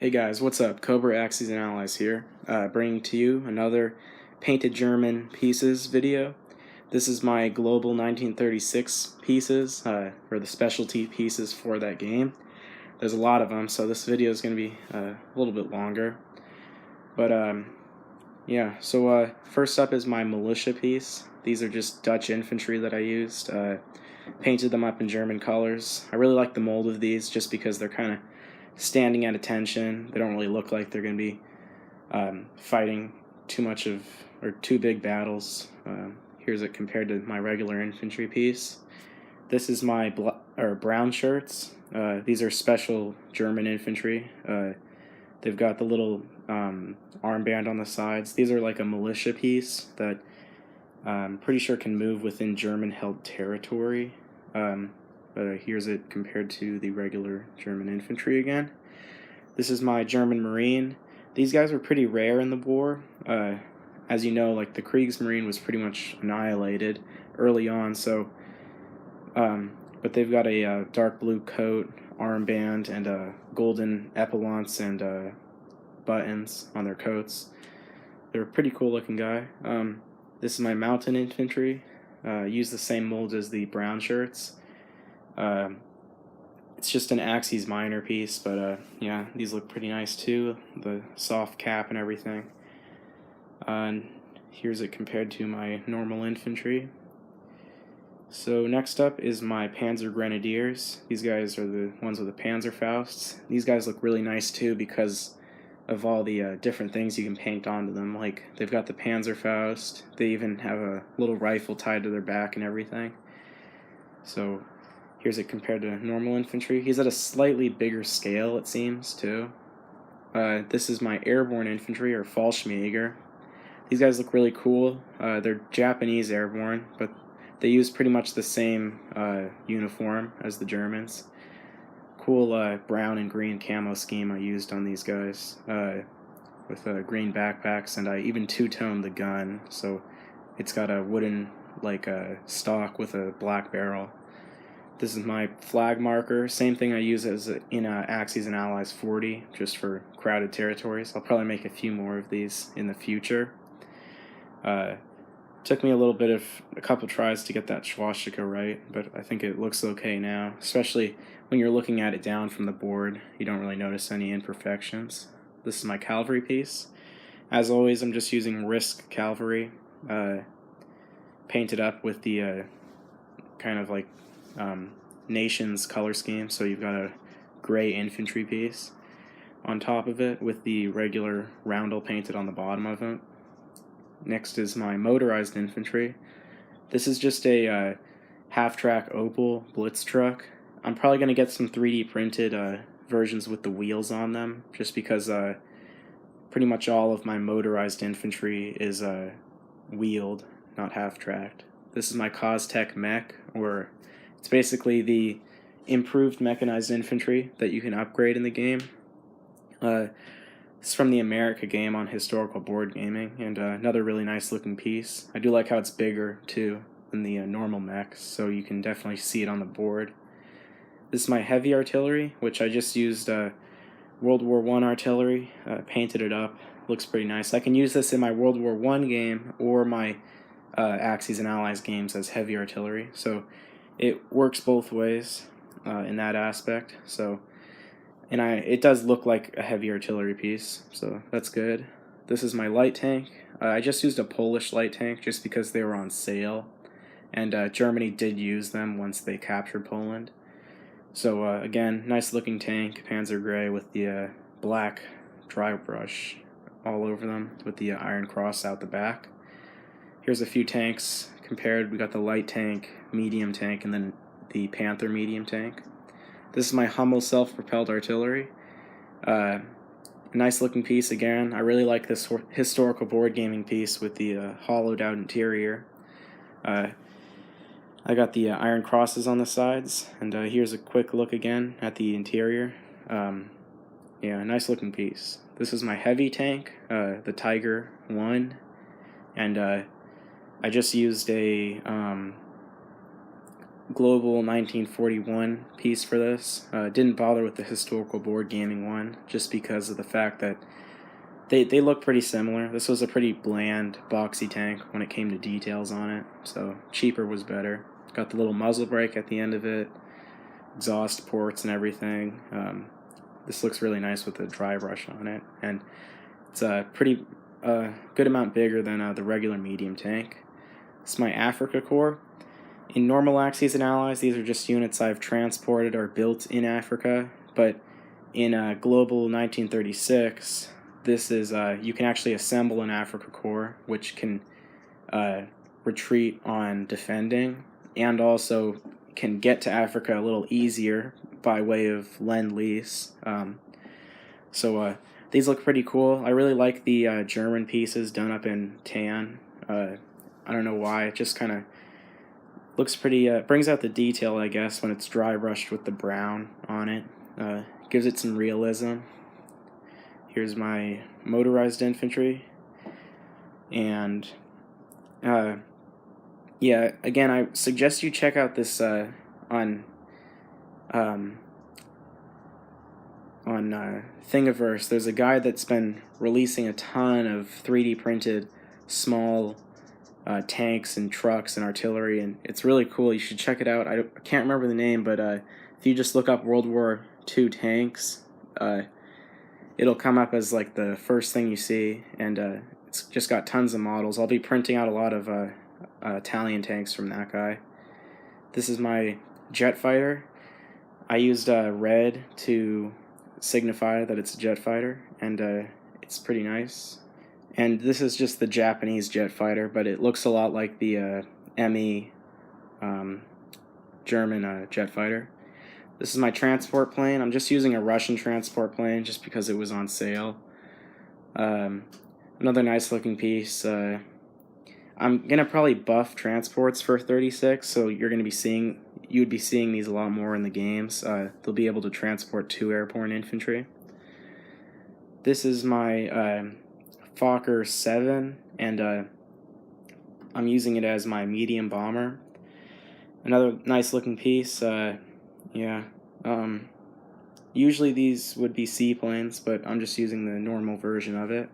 Hey guys, what's up? Cobra Axes and Allies here, bringing to you another Painted German Pieces video. This is my Global 1936 pieces, or the specialty pieces for that game. There's a lot of them, so this video is going to be a little bit longer. But yeah, so first up is my militia piece. These are just Dutch infantry that I used. Painted them up in German colors. I really like the mold of these just because they're kind of standing at attention. They don't really look like they're going to be fighting two big battles. Here's it compared to my regular infantry piece. This is my brown shirts. These are special German infantry. They've got the little armband on the sides. These are like a militia piece that I'm pretty sure can move within German-held territory. But here's it compared to the regular German infantry again. This is my German Marine. These guys were pretty rare in the war. As you know, like the Kriegsmarine was pretty much annihilated early on, so but they've got a dark blue coat, armband, and golden epaulets and buttons on their coats. They're a pretty cool looking guy. This is my mountain infantry. Use the same mold as the brown shirts. It's just an Axes Minor piece, but yeah, these look pretty nice too. The soft cap and everything. And here's it compared to my normal infantry. So next up is my Panzer Grenadiers. These guys are the ones with the Panzerfausts. These guys look really nice too because of all the different things you can paint onto them. Like, they've got the Panzerfaust. They even have a little rifle tied to their back and everything. So here's it compared to normal infantry. He's at a slightly bigger scale, it seems, too. This is my airborne infantry, or Fallschirmjäger. These guys look really cool. They're Japanese airborne, but they use pretty much the same uniform as the Germans. Cool brown and green camo scheme I used on these guys, with green backpacks, and I even two-toned the gun, so it's got a wooden stock with a black barrel. This is my flag marker, same thing I use as in Axes and Allies 40, just for crowded territories. I'll probably make a few more of these in the future. Took me a couple tries to get that swastika right, but I think it looks okay now, especially when you're looking at it down from the board. You don't really notice any imperfections. This is my cavalry piece. As always, I'm just using Risk Cavalry, painted up with the kind of like nation's color scheme, so you've got a gray infantry piece on top of it with the regular roundel painted on the bottom of it. Next is my motorized infantry. This is just a half-track Opel Blitz truck. I'm probably going to get some 3D printed versions with the wheels on them, just because pretty much all of my motorized infantry is wheeled, not half-tracked. This is my Costech mech, or it's basically the improved mechanized infantry that you can upgrade in the game. It's from the America game on Historical Board Gaming, and another really nice looking piece. I do like how it's bigger too than the normal mechs, so you can definitely see it on the board. This is my heavy artillery, which I just used World War I artillery, painted it up. Looks pretty nice. I can use this in my World War I game or my Axes and Allies games as heavy artillery, so it works both ways in that aspect. So. And it does look like a heavy artillery piece, so that's good. This is my light tank. I just used a Polish light tank just because they were on sale, and Germany did use them once they captured Poland. So again, nice looking tank, Panzer Gray with the black dry brush all over them with the Iron Cross out the back. Here's a few tanks compared. We got the light tank, medium tank, and then the Panther medium tank. This is my Hummel self-propelled artillery. Nice looking piece again. I really like this historical board gaming piece with the hollowed out interior. I got the iron crosses on the sides, and here's a quick look again at the interior. Yeah, nice looking piece. This is my heavy tank, the Tiger 1, and I just used a Global 1941 piece for this. Didn't bother with the historical board gaming one just because of the fact that they look pretty similar. This was a pretty bland, boxy tank when it came to details on it, so cheaper was better. Got the little muzzle brake at the end of it, exhaust ports and everything. This looks really nice with the dry brush on it, and it's a pretty good amount bigger than the regular medium tank. This is my Afrika Korps. In normal Axis and Allies, these are just units I've transported or built in Africa, but in Global 1936, this is you can actually assemble an Afrika Korps, which can retreat on defending, and also can get to Africa a little easier by way of Lend-Lease. So these look pretty cool. I really like the German pieces done up in tan. I don't know why, it just kind of looks pretty, brings out the detail, I guess, when it's dry brushed with the brown on it. Gives it some realism. Here's my motorized infantry. And, yeah, again, I suggest you check out this on Thingiverse. There's a guy that's been releasing a ton of 3D printed small tanks and trucks and artillery, and it's really cool. You should check it out. I can't remember the name, but if you just look up World War II tanks, it'll come up as like the first thing you see, and it's just got tons of models. I'll be printing out a lot of Italian tanks from that guy. This is my jet fighter. I used red to signify that it's a jet fighter, and it's pretty nice. And this is just the Japanese jet fighter, but it looks a lot like the ME German jet fighter. This is my transport plane. I'm just using a Russian transport plane just because it was on sale. Another nice looking piece. I'm gonna probably buff transports for 36, so you'd be seeing these a lot more in the games. They'll be able to transport 2 airborne infantry. This is my Fokker 7, and I'm using it as my medium bomber. Another nice looking piece. Yeah. Usually these would be seaplanes, but I'm just using the normal version of it.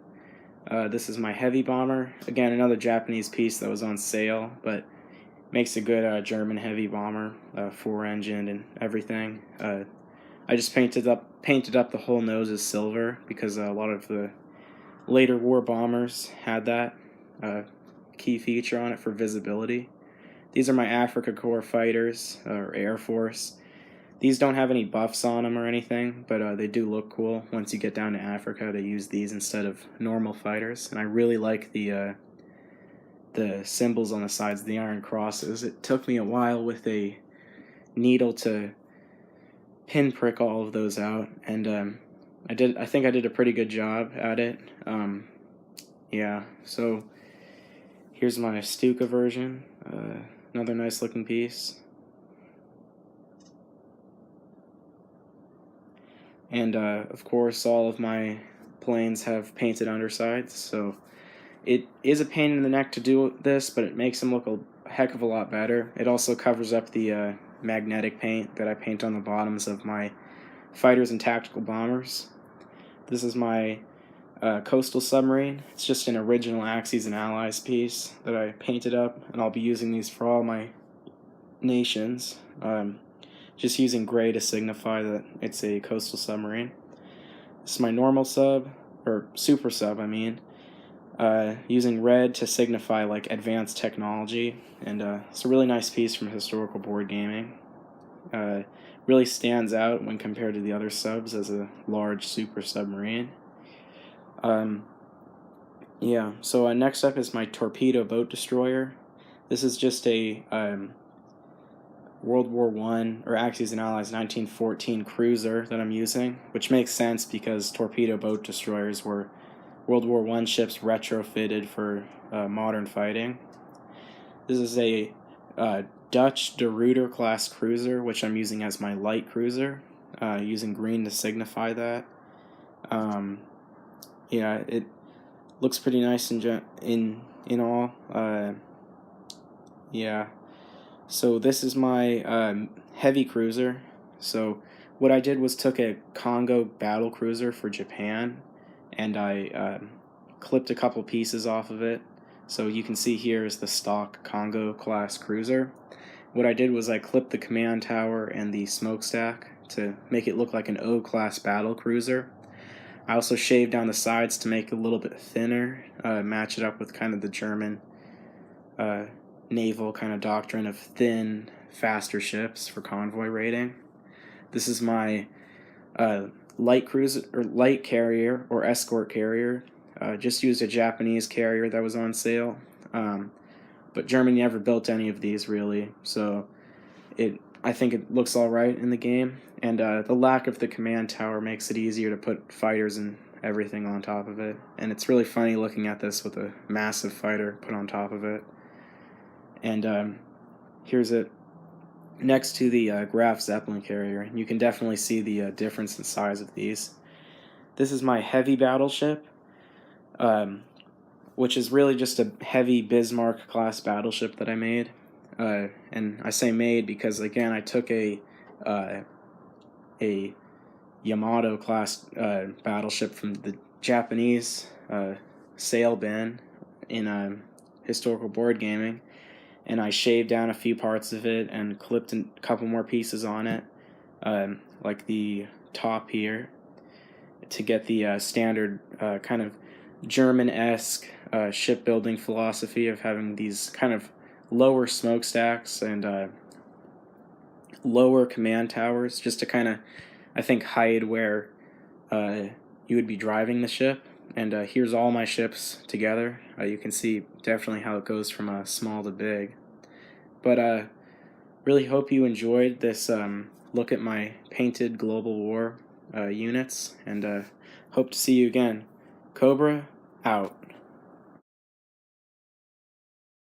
This is my heavy bomber. Again, another Japanese piece that was on sale, but makes a good German heavy bomber, 4-engined and everything. I just painted up the whole nose as silver because a lot of the later war bombers had that key feature on it for visibility. These are my Afrika Korps fighters, or Air Force. These don't have any buffs on them or anything, but they do look cool once you get down to Africa to use these instead of normal fighters. And I really like the symbols on the sides, the iron crosses. It took me a while with a needle to pinprick all of those out, and I think I did a pretty good job at it. Yeah, so here's my Stuka version. Another nice looking piece. And of course, all of my planes have painted undersides, so it is a pain in the neck to do this, but it makes them look a heck of a lot better. It also covers up the magnetic paint that I paint on the bottoms of my fighters and tactical bombers. This is my coastal submarine. It's just an original Axis and Allies piece that I painted up, and I'll be using these for all my nations. Just using gray to signify that it's a coastal submarine. This is my normal sub, or super sub, I mean. Using red to signify like advanced technology, and it's a really nice piece from historical board gaming. Really stands out when compared to the other subs as a large super submarine. Yeah, so next up is my torpedo boat destroyer. This is just a World War I, or Axis and Allies 1914 cruiser that I'm using, which makes sense because torpedo boat destroyers were World War I ships retrofitted for modern fighting. This is a Dutch De Ruyter class cruiser, which I'm using as my light cruiser, using green to signify that. Yeah, it looks pretty nice in all. Yeah. So this is my heavy cruiser. So what I did was took a Congo battle cruiser for Japan, and I clipped a couple pieces off of it. So you can see here is the stock Congo class cruiser. What I did was I clipped the command tower and the smokestack to make it look like an O class battle cruiser. I also shaved down the sides to make it a little bit thinner, match it up with kind of the German uh, naval kind of doctrine of thin, faster ships for convoy raiding. This is my light cruiser or light carrier or escort carrier. Just used a Japanese carrier that was on sale, but Germany never built any of these really, so I think it looks all right in the game. And the lack of the command tower makes it easier to put fighters and everything on top of it. And it's really funny looking at this with a massive fighter put on top of it. And here's it next to the Graf Zeppelin carrier. You can definitely see the difference in size of these. This is my heavy battleship, which is really just a heavy Bismarck class battleship that I made. And I say made because, again, I took a Yamato class battleship from the Japanese sale bin in historical board gaming, and I shaved down a few parts of it and clipped a couple more pieces on it, like the top here, to get the standard kind of German-esque shipbuilding philosophy of having these kind of lower smokestacks and lower command towers, just to kind of, I think, hide where you would be driving the ship. And here's all my ships together. You can see definitely how it goes from small to big. But really hope you enjoyed this look at my painted Global War units, and hope to see you again. Cobra, out.